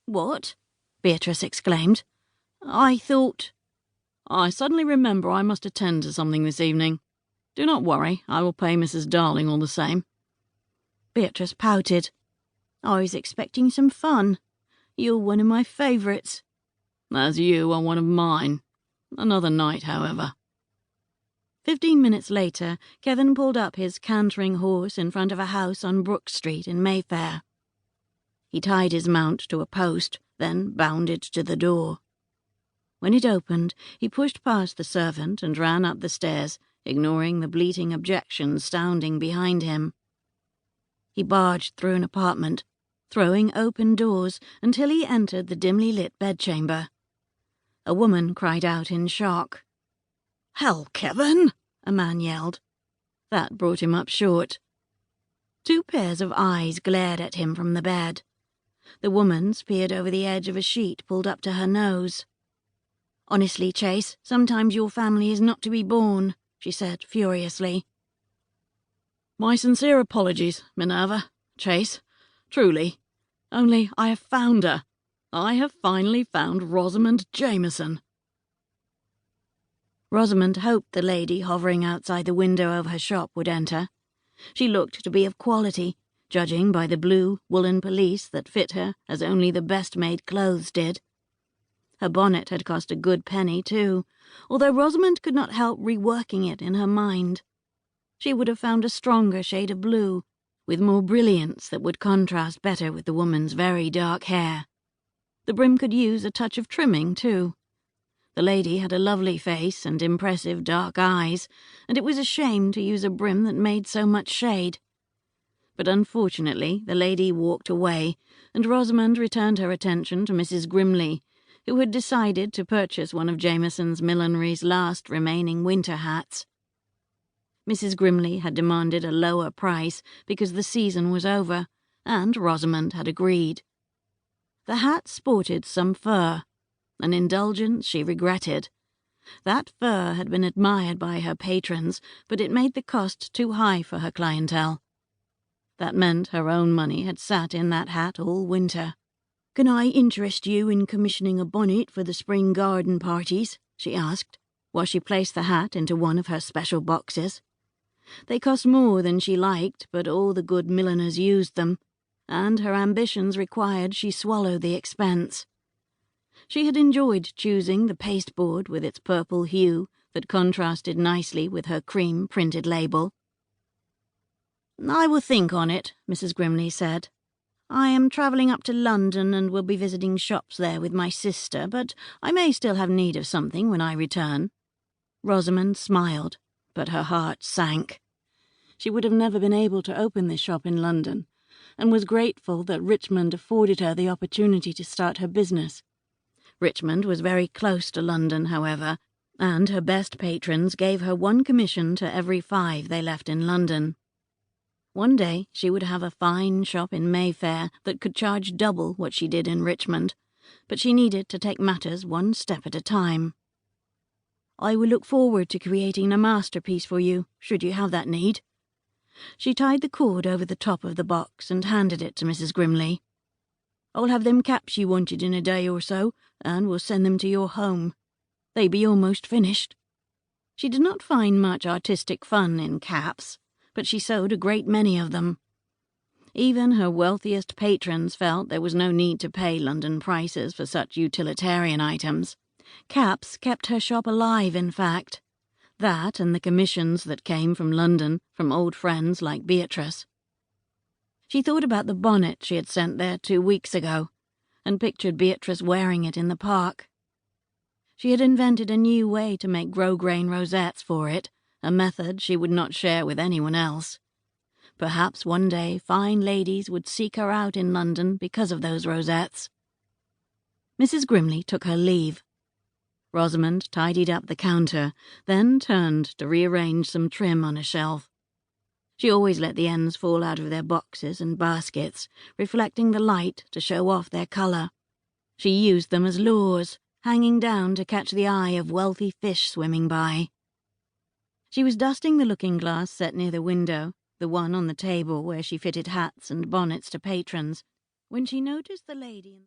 What? Beatrice exclaimed. I thought... I suddenly remember I must attend to something this evening. Do not worry, I will pay Mrs. Darling all the same. Beatrice pouted. I was expecting some fun. You're one of my favourites. As you are one of mine. Another night, however. 15 minutes later, Kevin pulled up his cantering horse in front of a house on Brook Street in Mayfair. He tied his mount to a post, then bounded to the door. When it opened, he pushed past the servant and ran up the stairs, ignoring the bleating objections sounding behind him. He barged through an apartment, throwing open doors until he entered the dimly lit bedchamber. A woman cried out in shock. "Hell, Kevin!" a man yelled. That brought him up short. 2 pairs of eyes glared at him from the bed. The woman's peered over the edge of a sheet pulled up to her nose. Honestly, Chase, sometimes your family is not to be born, she said furiously. My sincere apologies, Minerva, Chase, truly. Only I have found her. I have finally found Rosamund Jameson. Rosamund hoped the lady hovering outside the window of her shop would enter. She looked to be of quality, judging by the blue woolen pelisse that fit her as only the best-made clothes did. Her bonnet had cost a good penny, too, although Rosamund could not help reworking it in her mind. She would have found a stronger shade of blue, with more brilliance that would contrast better with the woman's very dark hair. The brim could use a touch of trimming, too. The lady had a lovely face and impressive dark eyes, and it was a shame to use a brim that made so much shade. But unfortunately, the lady walked away, and Rosamund returned her attention to Mrs. Grimley, who had decided to purchase one of Jameson's millinery's last remaining winter hats. Mrs. Grimley had demanded a lower price because the season was over, and Rosamund had agreed. The hat sported some fur, an indulgence she regretted. That fur had been admired by her patrons, but it made the cost too high for her clientele. That meant her own money had sat in that hat all winter. "Can I interest you in commissioning a bonnet for the spring garden parties?" she asked, while she placed the hat into one of her special boxes. They cost more than she liked, but all the good milliners used them, and her ambitions required she swallow the expense. She had enjoyed choosing the pasteboard with its purple hue that contrasted nicely with her cream-printed label. "I will think on it," Mrs. Grimley said. "I am travelling up to London and will be visiting shops there with my sister, but I may still have need of something when I return." Rosamund smiled, but her heart sank. She would have never been able to open this shop in London, and was grateful that Richmond afforded her the opportunity to start her business. Richmond was very close to London, however, and her best patrons gave her 1 commission to every 5 they left in London. One day she would have a fine shop in Mayfair that could charge double what she did in Richmond, but she needed to take matters 1 step at a time. "I will look forward to creating a masterpiece for you, should you have that need." She tied the cord over the top of the box and handed it to Mrs. Grimley. "I'll have them caps you wanted in a day or so, and will send them to your home. They be almost finished." She did not find much artistic fun in caps, but she sewed a great many of them. Even her wealthiest patrons felt there was no need to pay London prices for such utilitarian items. Caps kept her shop alive, in fact. That and the commissions that came from London from old friends like Beatrice. She thought about the bonnet she had sent there 2 weeks ago, and pictured Beatrice wearing it in the park. She had invented a new way to make grosgrain rosettes for it, a method she would not share with anyone else. Perhaps one day fine ladies would seek her out in London because of those rosettes. Mrs. Grimley took her leave. Rosamund tidied up the counter, then turned to rearrange some trim on a shelf. She always let the ends fall out of their boxes and baskets, reflecting the light to show off their colour. She used them as lures, hanging down to catch the eye of wealthy fish swimming by. She was dusting the looking-glass set near the window, the one on the table where she fitted hats and bonnets to patrons, when she noticed the lady in